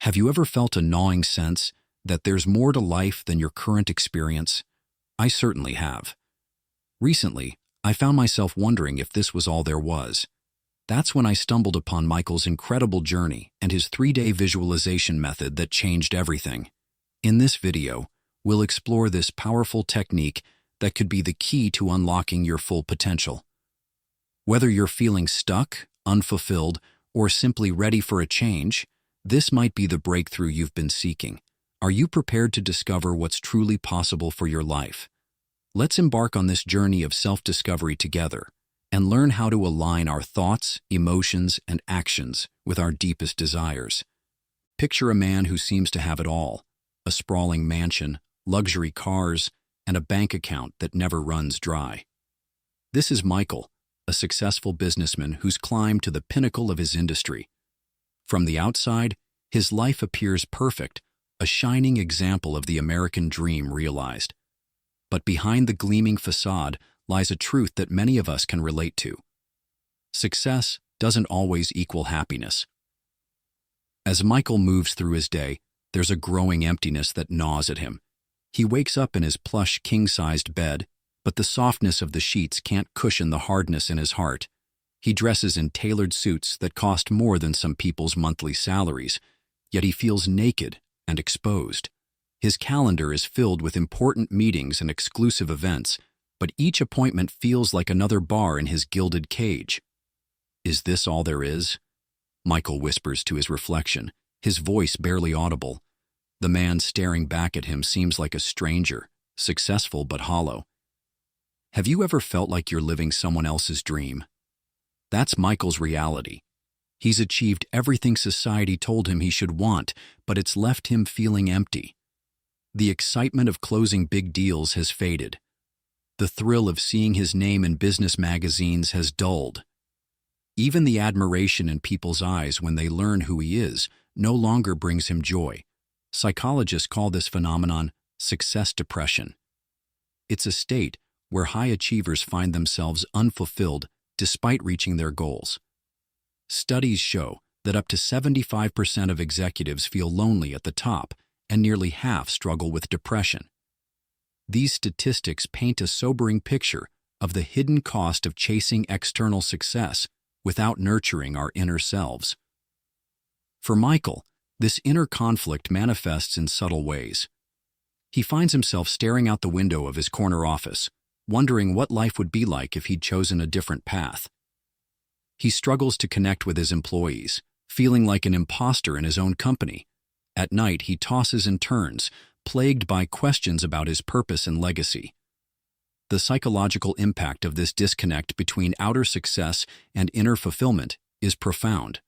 Have you ever felt a gnawing sense that there's more to life than your current experience? I certainly have. Recently, I found myself wondering if this was all there was. That's when I stumbled upon Michael's incredible journey and his 3-day visualization method that changed everything. In this video, we'll explore this powerful technique that could be the key to unlocking your full potential. Whether you're feeling stuck, unfulfilled, or simply ready for a change, this might be the breakthrough you've been seeking. Are you prepared to discover what's truly possible for your life? Let's embark on this journey of self-discovery together and learn how to align our thoughts, emotions, and actions with our deepest desires. Picture a man who seems to have it all: a sprawling mansion, luxury cars, and a bank account that never runs dry. This is Michael, a successful businessman who's climbed to the pinnacle of his industry. From the outside, his life appears perfect, a shining example of the American dream realized. But behind the gleaming facade lies a truth that many of us can relate to. Success doesn't always equal happiness. As Michael moves through his day, there's a growing emptiness that gnaws at him. He wakes up in his plush, king-sized bed, but the softness of the sheets can't cushion the hardness in his heart. He dresses in tailored suits that cost more than some people's monthly salaries, yet he feels naked and exposed. His calendar is filled with important meetings and exclusive events, but each appointment feels like another bar in his gilded cage. Is this all there is? Michael whispers to his reflection, his voice barely audible. The man staring back at him seems like a stranger, successful but hollow. Have you ever felt like you're living someone else's dream? That's Michael's reality. He's achieved everything society told him he should want, but it's left him feeling empty. The excitement of closing big deals has faded. The thrill of seeing his name in business magazines has dulled. Even the admiration in people's eyes when they learn who he is no longer brings him joy. Psychologists call this phenomenon success depression. It's a state where high achievers find themselves unfulfilled despite reaching their goals. Studies show that up to 75% of executives feel lonely at the top, and nearly half struggle with depression. These statistics paint a sobering picture of the hidden cost of chasing external success without nurturing our inner selves. For Michael, this inner conflict manifests in subtle ways. He finds himself staring out the window of his corner office, wondering what life would be like if he'd chosen a different path. He struggles to connect with his employees, feeling like an imposter in his own company. At night, he tosses and turns, plagued by questions about his purpose and legacy. The psychological impact of this disconnect between outer success and inner fulfillment is profound.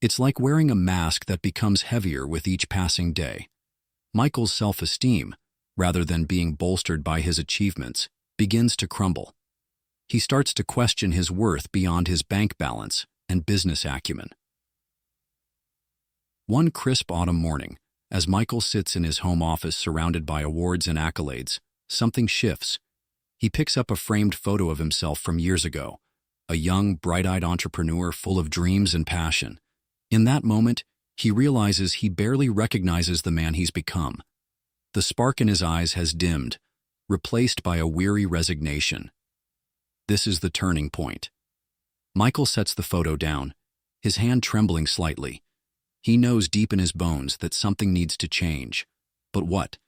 It's like wearing a mask that becomes heavier with each passing day. Michael's self-esteem, rather than being bolstered by his achievements, begins to crumble. He starts to question his worth beyond his bank balance and business acumen. One crisp autumn morning, as Michael sits in his home office surrounded by awards and accolades, something shifts. He picks up a framed photo of himself from years ago, a young, bright-eyed entrepreneur full of dreams and passion. In that moment, he realizes he barely recognizes the man he's become. The spark in his eyes has dimmed, replaced by a weary resignation. This is the turning point. Michael sets the photo down, his hand trembling slightly. He knows deep in his bones that something needs to change. But what?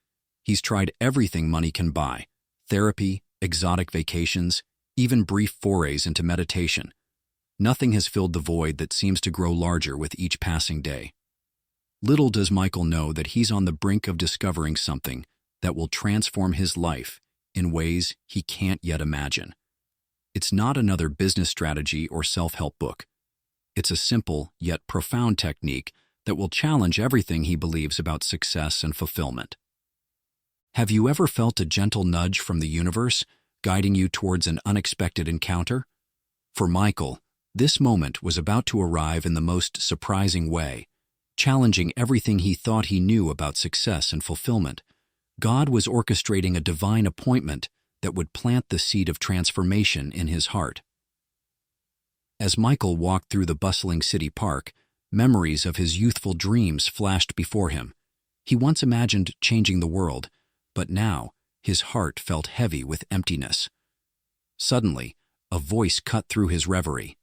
He's tried everything money can buy: therapy, exotic vacations, even brief forays into meditation. Nothing has filled the void that seems to grow larger with each passing day. Little does Michael know that he's on the brink of discovering something that will transform his life in ways he can't yet imagine. It's not another business strategy or self-help book. It's a simple yet profound technique that will challenge everything he believes about success and fulfillment. Have you ever felt a gentle nudge from the universe, guiding you towards an unexpected encounter? For Michael, this moment was about to arrive in the most surprising way, challenging everything he thought he knew about success and fulfillment. God was orchestrating a divine appointment that would plant the seed of transformation in his heart. As Michael walked through the bustling city park, Memories of his youthful dreams flashed before him. He once imagined changing the world, but now his heart felt heavy with emptiness. Suddenly, a voice cut through his reverie.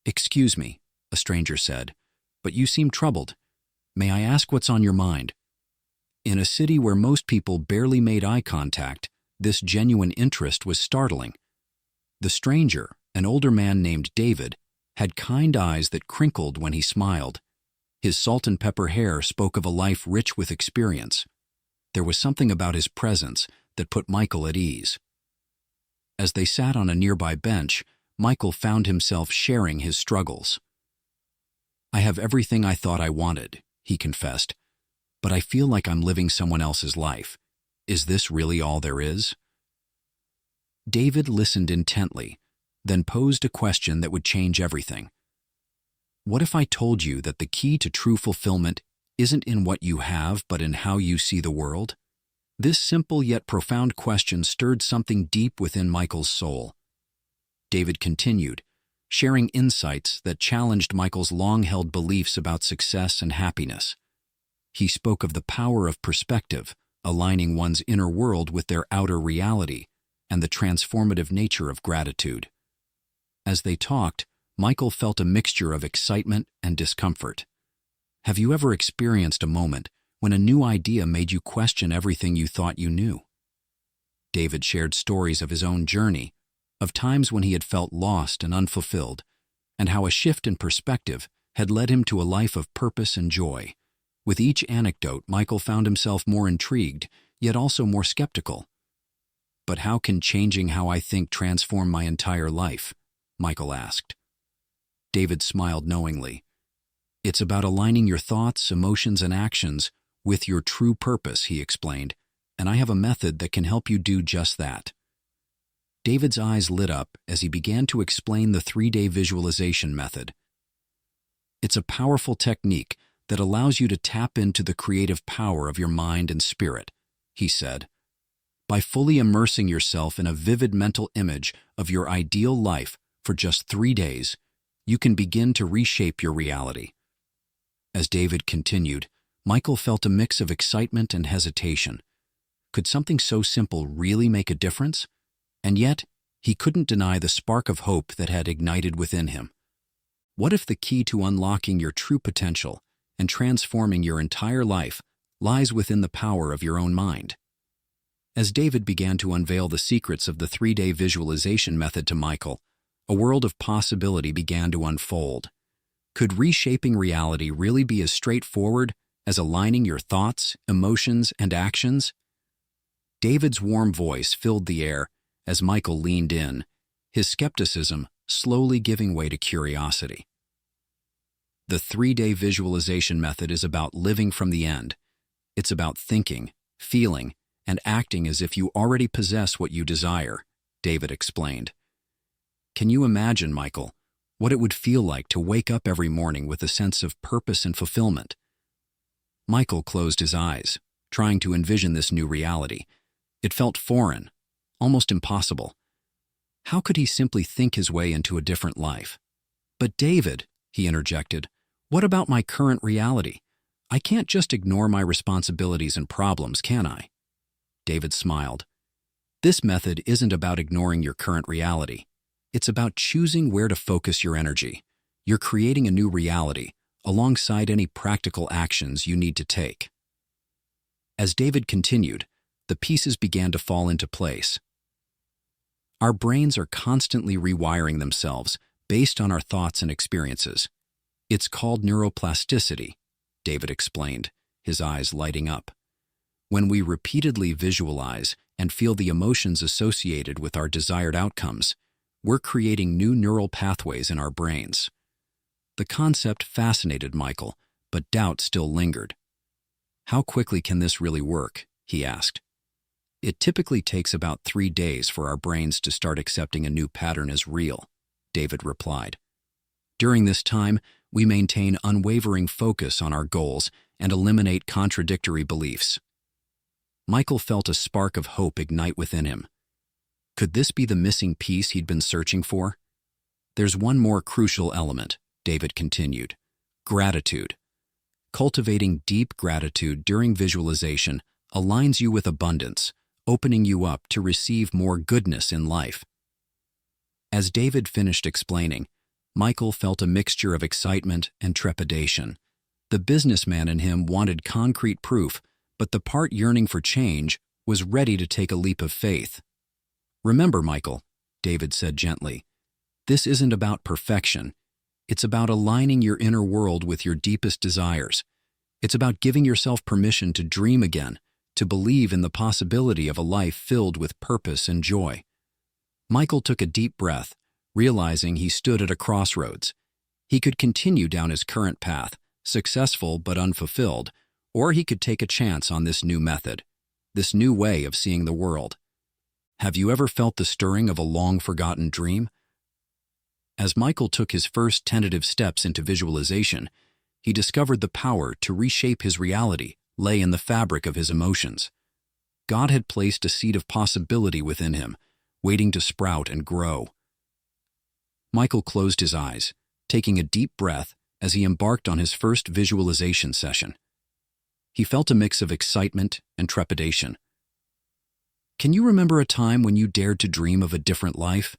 "Excuse me," a stranger said, "but you seem troubled. May I ask what's on your mind?" In a city where most people barely made eye contact, this genuine interest was startling. The stranger, an older man named David, had kind eyes that crinkled when he smiled. His salt and pepper hair spoke of a life rich with experience. There was something about his presence that put Michael at ease. As they sat on a nearby bench, Michael found himself sharing his struggles. "I have everything I thought I wanted," he confessed, "but I feel like I'm living someone else's life. Is this really all there is?" David listened intently, then posed a question that would change everything. "What if I told you that the key to true fulfillment isn't in what you have, but in how you see the world?" This simple yet profound question stirred something deep within Michael's soul. David continued, sharing insights that challenged Michael's long-held beliefs about success and happiness. He spoke of the power of perspective, aligning one's inner world with their outer reality, and the transformative nature of gratitude. As they talked, Michael felt a mixture of excitement and discomfort. Have you ever experienced a moment when a new idea made you question everything you thought you knew? David shared stories of his own journey, of times when he had felt lost and unfulfilled, and how a shift in perspective had led him to a life of purpose and joy. With each anecdote, Michael found himself more intrigued, yet also more skeptical. "But how can changing how I think transform my entire life?" Michael asked. David smiled knowingly. "It's about aligning your thoughts, emotions, and actions with your true purpose," he explained, "and I have a method that can help you do just that." David's eyes lit up as he began to explain the 3-day visualization method. "It's a powerful technique that allows you to tap into the creative power of your mind and spirit," he said. "By fully immersing yourself in a vivid mental image of your ideal life for just 3 days, you can begin to reshape your reality." As David continued, Michael felt a mix of excitement and hesitation. Could something so simple really make a difference? And yet, he couldn't deny the spark of hope that had ignited within him. What if the key to unlocking your true potential and transforming your entire life lies within the power of your own mind? As David began to unveil the secrets of the 3-day visualization method to Michael, a world of possibility began to unfold. Could reshaping reality really be as straightforward as aligning your thoughts, emotions, and actions? David's warm voice filled the air as Michael leaned in, his skepticism slowly giving way to curiosity. The 3-day visualization method is about living from the end. It's about thinking, feeling, and acting as if you already possess what you desire, David explained. "Can you imagine, Michael, what it would feel like to wake up every morning with a sense of purpose and fulfillment?" Michael closed his eyes, trying to envision this new reality. It felt foreign, almost impossible. How could he simply think his way into a different life? "But David," he interjected, "what about my current reality? I can't just ignore my responsibilities and problems, can I?" David smiled. "This method isn't about ignoring your current reality. It's about choosing where to focus your energy. You're creating a new reality, alongside any practical actions you need to take." As David continued, the pieces began to fall into place. Our brains are constantly rewiring themselves based on our thoughts and experiences. It's called neuroplasticity, David explained, his eyes lighting up. When we repeatedly visualize and feel the emotions associated with our desired outcomes, we're creating new neural pathways in our brains. The concept fascinated Michael, but doubt still lingered. "How quickly can this really work?" he asked. "It typically takes about 3 days for our brains to start accepting a new pattern as real," David replied. "During this time, we maintain unwavering focus on our goals and eliminate contradictory beliefs." Michael felt a spark of hope ignite within him. Could this be the missing piece he'd been searching for? "There's one more crucial element," David continued, Gratitude. Cultivating deep gratitude during visualization aligns you with abundance, opening you up to receive more goodness in life. As David finished explaining, Michael felt a mixture of excitement and trepidation. The businessman in him wanted concrete proof, but the part yearning for change was ready to take a leap of faith. "Remember, Michael," David said gently, "this isn't about perfection. It's about aligning your inner world with your deepest desires. It's about giving yourself permission to dream again, to believe in the possibility of a life filled with purpose and joy." Michael took a deep breath, realizing he stood at a crossroads. He could continue down his current path, successful but unfulfilled, or he could take a chance on this new method, this new way of seeing the world. Have you ever felt the stirring of a long-forgotten dream? As Michael took his first tentative steps into visualization, he discovered the power to reshape his reality lay in the fabric of his emotions. God had placed a seed of possibility within him, waiting to sprout and grow. Michael closed his eyes, taking a deep breath as he embarked on his first visualization session. He felt a mix of excitement and trepidation. "Can you remember a time when you dared to dream of a different life?"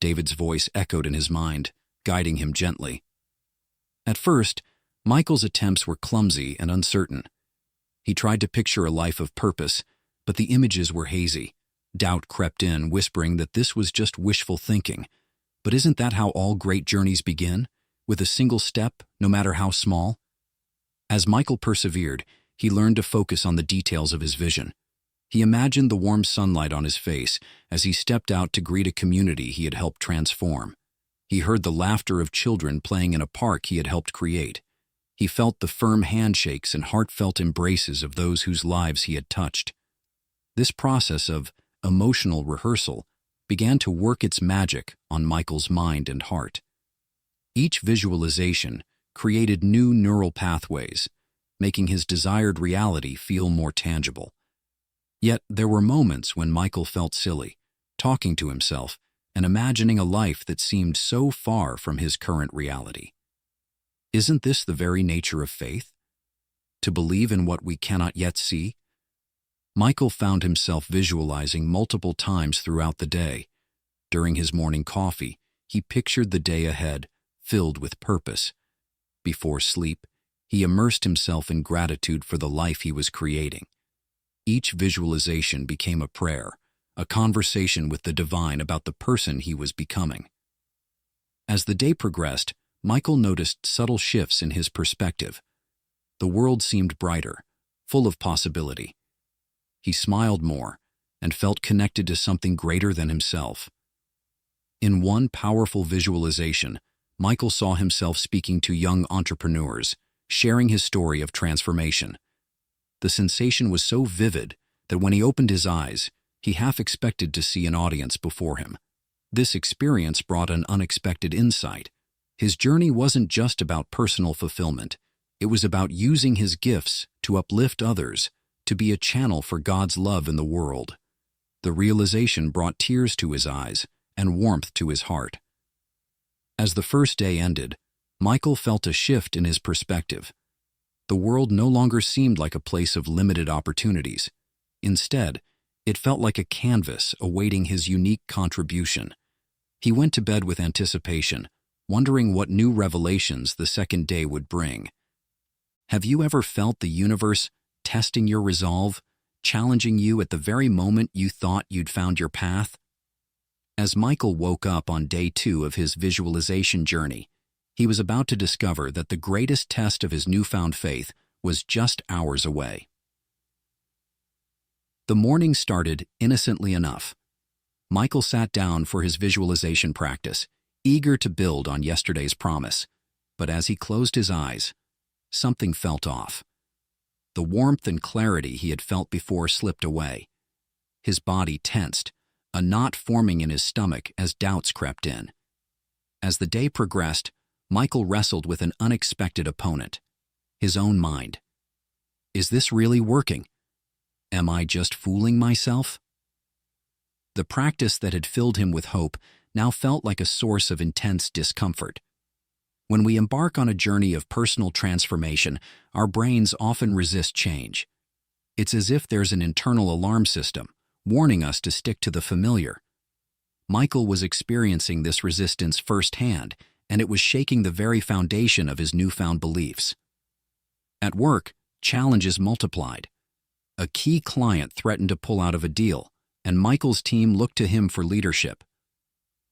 David's voice echoed in his mind, guiding him gently. At first, Michael's attempts were clumsy and uncertain. He tried to picture a life of purpose, but the images were hazy. Doubt crept in, whispering that this was just wishful thinking. But isn't that how all great journeys begin? With a single step, no matter how small? As Michael persevered, he learned to focus on the details of his vision. He imagined the warm sunlight on his face as he stepped out to greet a community he had helped transform. He heard the laughter of children playing in a park he had helped create. He felt the firm handshakes and heartfelt embraces of those whose lives he had touched. This process of emotional rehearsal began to work its magic on Michael's mind and heart. Each visualization created new neural pathways, making his desired reality feel more tangible. Yet there were moments when Michael felt silly, talking to himself and imagining a life that seemed so far from his current reality. Isn't this the very nature of faith? To believe in what we cannot yet see? Michael found himself visualizing multiple times throughout the day. During his morning coffee, he pictured the day ahead, filled with purpose. Before sleep, he immersed himself in gratitude for the life he was creating. Each visualization became a prayer, a conversation with the divine about the person he was becoming. As the day progressed, Michael noticed subtle shifts in his perspective. The world seemed brighter, full of possibility. He smiled more and felt connected to something greater than himself. In one powerful visualization, Michael saw himself speaking to young entrepreneurs, sharing his story of transformation. The sensation was so vivid that when he opened his eyes, he half expected to see an audience before him. This experience brought an unexpected insight. His journey wasn't just about personal fulfillment. It was about using his gifts to uplift others, to be a channel for God's love in the world. The realization brought tears to his eyes and warmth to his heart. As the first day ended, Michael felt a shift in his perspective. The world no longer seemed like a place of limited opportunities. Instead, it felt like a canvas awaiting his unique contribution. He went to bed with anticipation, wondering what new revelations the second day would bring. Have you ever felt the universe testing your resolve, challenging you at the very moment you thought you'd found your path? As Michael woke up on day 2 of his visualization journey, he was about to discover that the greatest test of his newfound faith was just hours away. The morning started innocently enough. Michael sat down for his visualization practice, eager to build on yesterday's promise. But as he closed his eyes, something felt off. The warmth and clarity he had felt before slipped away. His body tensed, a knot forming in his stomach as doubts crept in. As the day progressed, Michael wrestled with an unexpected opponent, his own mind. Is this really working? Am I just fooling myself? The practice that had filled him with hope now felt like a source of intense discomfort. When we embark on a journey of personal transformation, our brains often resist change. It's as if there's an internal alarm system, warning us to stick to the familiar. Michael was experiencing this resistance firsthand, and it was shaking the very foundation of his newfound beliefs. At work, challenges multiplied. A key client threatened to pull out of a deal, and Michael's team looked to him for leadership.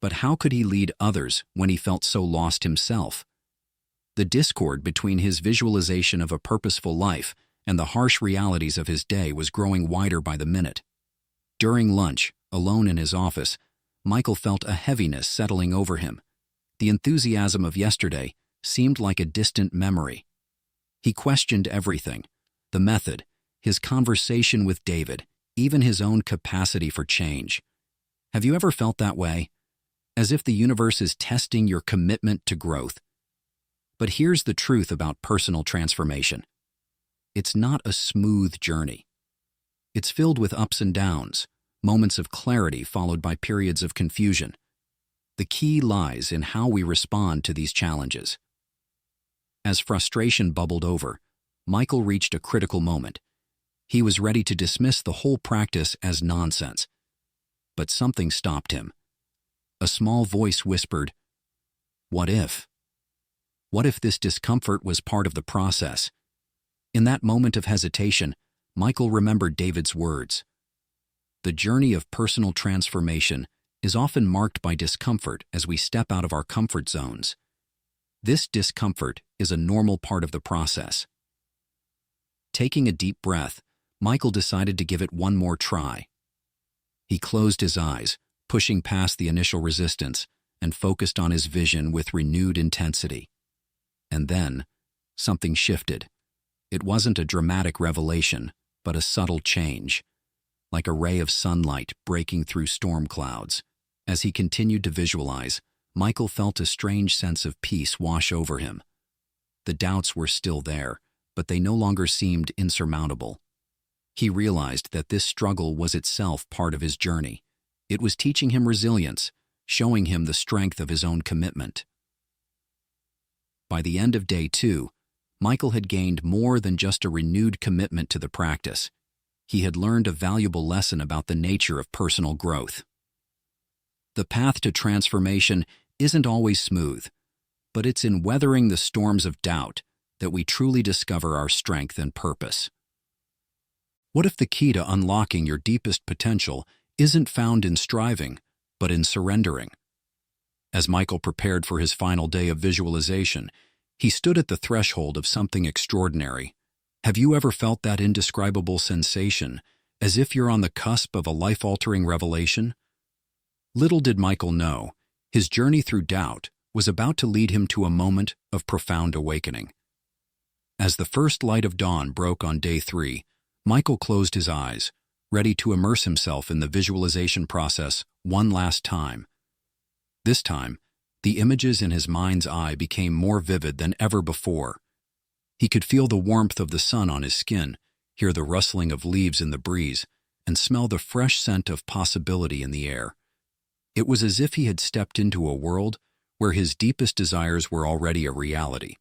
But how could he lead others when he felt so lost himself? The discord between his visualization of a purposeful life and the harsh realities of his day was growing wider by the minute. During lunch, alone in his office, Michael felt a heaviness settling over him. The enthusiasm of yesterday seemed like a distant memory. He questioned everything: the method, his conversation with David, even his own capacity for change. Have you ever felt that way? As if the universe is testing your commitment to growth. But here's the truth about personal transformation. It's not a smooth journey. It's filled with ups and downs, moments of clarity followed by periods of confusion. The key lies in how we respond to these challenges. As frustration bubbled over, Michael reached a critical moment. He was ready to dismiss the whole practice as nonsense. But something stopped him. A small voice whispered, "What if? What if this discomfort was part of the process?" In that moment of hesitation, Michael remembered David's words. The journey of personal transformation is often marked by discomfort as we step out of our comfort zones. This discomfort is a normal part of the process. Taking a deep breath, Michael decided to give it one more try. He closed his eyes, pushing past the initial resistance, and focused on his vision with renewed intensity. And then, something shifted. It wasn't a dramatic revelation, but a subtle change, like a ray of sunlight breaking through storm clouds. As he continued to visualize, Michael felt a strange sense of peace wash over him. The doubts were still there, but they no longer seemed insurmountable. He realized that this struggle was itself part of his journey. It was teaching him resilience, showing him the strength of his own commitment. By the end of day 2, Michael had gained more than just a renewed commitment to the practice. He had learned a valuable lesson about the nature of personal growth. The path to transformation isn't always smooth, but it's in weathering the storms of doubt that we truly discover our strength and purpose. What if the key to unlocking your deepest potential isn't found in striving, but in surrendering? As Michael prepared for his final day of visualization, he stood at the threshold of something extraordinary. Have you ever felt that indescribable sensation, as if you're on the cusp of a life-altering revelation? Little did Michael know, his journey through doubt was about to lead him to a moment of profound awakening. As the first light of dawn broke on day 3, Michael closed his eyes, ready to immerse himself in the visualization process one last time. This time, the images in his mind's eye became more vivid than ever before. He could feel the warmth of the sun on his skin, hear the rustling of leaves in the breeze, and smell the fresh scent of possibility in the air. It was as if he had stepped into a world where his deepest desires were already a reality.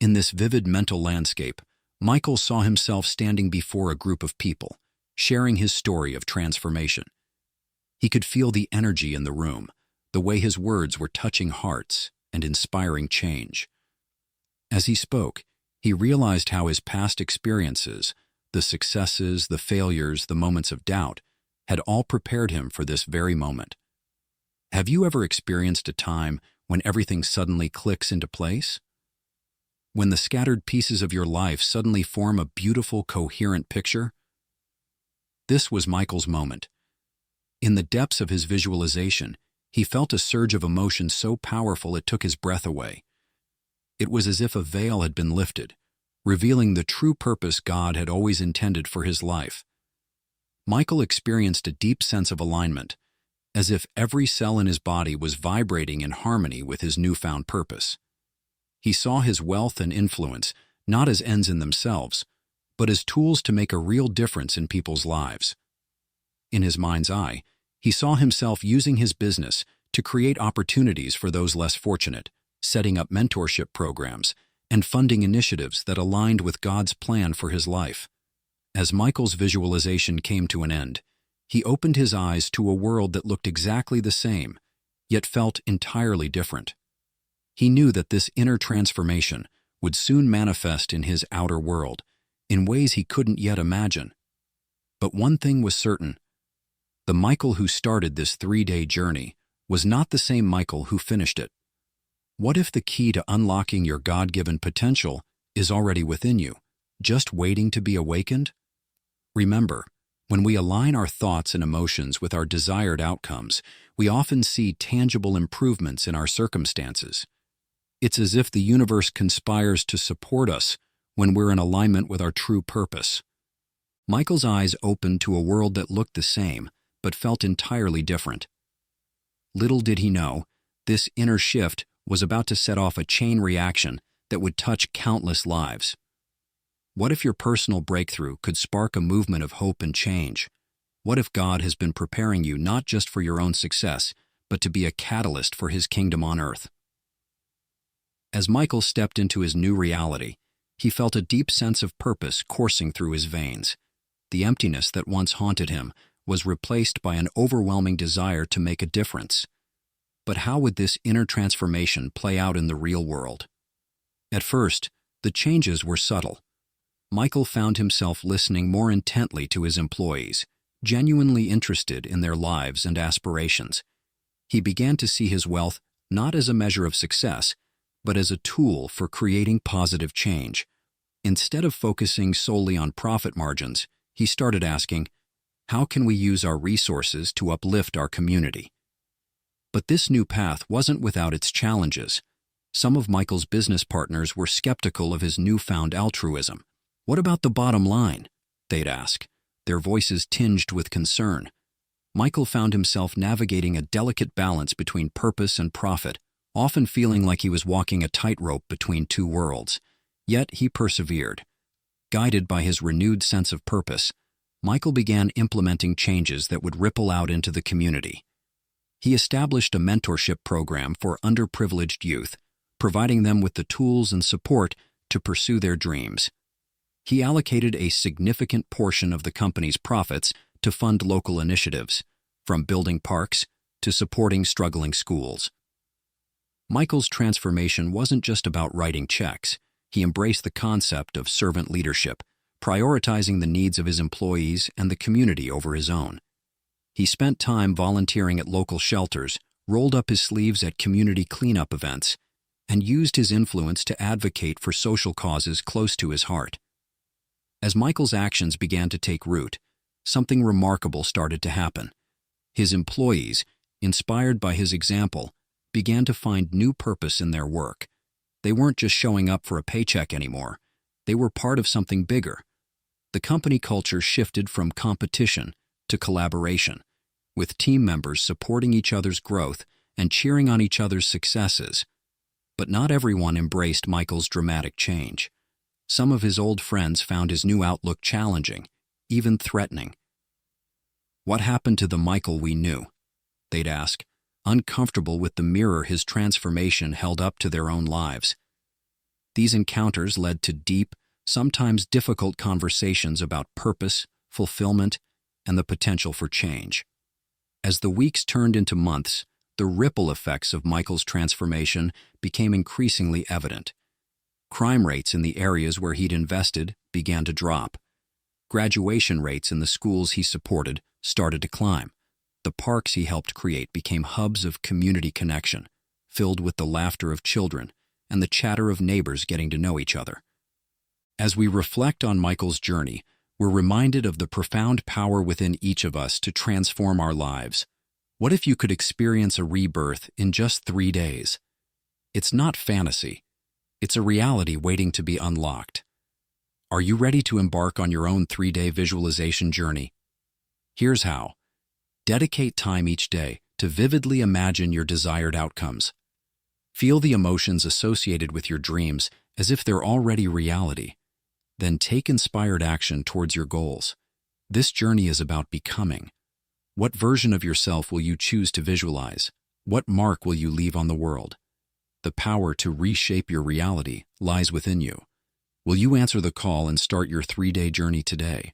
In this vivid mental landscape, Michael saw himself standing before a group of people, sharing his story of transformation. He could feel the energy in the room, the way his words were touching hearts and inspiring change. As he spoke, he realized how his past experiences, the successes, the failures, the moments of doubt, had all prepared him for this very moment. Have you ever experienced a time when everything suddenly clicks into place? When the scattered pieces of your life suddenly form a beautiful, coherent picture? This was Michael's moment. In the depths of his visualization, he felt a surge of emotion so powerful it took his breath away. It was as if a veil had been lifted, revealing the true purpose God had always intended for his life. Michael experienced a deep sense of alignment, as if every cell in his body was vibrating in harmony with his newfound purpose. He saw his wealth and influence not as ends in themselves, but as tools to make a real difference in people's lives. In his mind's eye, he saw himself using his business to create opportunities for those less fortunate, setting up mentorship programs, and funding initiatives that aligned with God's plan for his life. As Michael's visualization came to an end, he opened his eyes to a world that looked exactly the same, yet felt entirely different. He knew that this inner transformation would soon manifest in his outer world, in ways he couldn't yet imagine. But one thing was certain: the Michael who started this 3-day journey was not the same Michael who finished it. What if the key to unlocking your God-given potential is already within you, just waiting to be awakened? Remember, when we align our thoughts and emotions with our desired outcomes, we often see tangible improvements in our circumstances. It's as if the universe conspires to support us when we're in alignment with our true purpose. Michael's eyes opened to a world that looked the same, but felt entirely different. Little did he know, this inner shift was about to set off a chain reaction that would touch countless lives. What if your personal breakthrough could spark a movement of hope and change? What if God has been preparing you not just for your own success, but to be a catalyst for his kingdom on earth? As Michael stepped into his new reality, he felt a deep sense of purpose coursing through his veins. The emptiness that once haunted him was replaced by an overwhelming desire to make a difference. But how would this inner transformation play out in the real world? At first, the changes were subtle. Michael found himself listening more intently to his employees, genuinely interested in their lives and aspirations. He began to see his wealth not as a measure of success, but as a tool for creating positive change. Instead of focusing solely on profit margins, he started asking, how can we use our resources to uplift our community? But this new path wasn't without its challenges. Some of Michael's business partners were skeptical of his newfound altruism. What about the bottom line? They'd ask, their voices tinged with concern. Michael found himself navigating a delicate balance between purpose and profit, often feeling like he was walking a tightrope between two worlds. Yet he persevered. Guided by his renewed sense of purpose, Michael began implementing changes that would ripple out into the community. He established a mentorship program for underprivileged youth, providing them with the tools and support to pursue their dreams. He allocated a significant portion of the company's profits to fund local initiatives, from building parks to supporting struggling schools. Michael's transformation wasn't just about writing checks. He embraced the concept of servant leadership, prioritizing the needs of his employees and the community over his own. He spent time volunteering at local shelters, rolled up his sleeves at community cleanup events, and used his influence to advocate for social causes close to his heart. As Michael's actions began to take root, something remarkable started to happen. His employees, inspired by his example, began to find new purpose in their work. They weren't just showing up for a paycheck anymore. They were part of something bigger. The company culture shifted from competition to collaboration, with team members supporting each other's growth and cheering on each other's successes. But not everyone embraced Michael's dramatic change. Some of his old friends found his new outlook challenging, even threatening. What happened to the Michael we knew? They'd ask, uncomfortable with the mirror his transformation held up to their own lives. These encounters led to deep, sometimes difficult conversations about purpose, fulfillment, and the potential for change. As the weeks turned into months, the ripple effects of Michael's transformation became increasingly evident. Crime rates in the areas where he'd invested began to drop. Graduation rates in the schools he supported started to climb. The parks he helped create became hubs of community connection, filled with the laughter of children and the chatter of neighbors getting to know each other. As we reflect on Michael's journey, we're reminded of the profound power within each of us to transform our lives. What if you could experience a rebirth in just 3 days? It's not fantasy. It's a reality waiting to be unlocked. Are you ready to embark on your own 3-day visualization journey? Here's how. Dedicate time each day to vividly imagine your desired outcomes. Feel the emotions associated with your dreams as if they're already reality. Then take inspired action towards your goals. This journey is about becoming. What version of yourself will you choose to visualize? What mark will you leave on the world? The power to reshape your reality lies within you. Will you answer the call and start your 3-day journey today?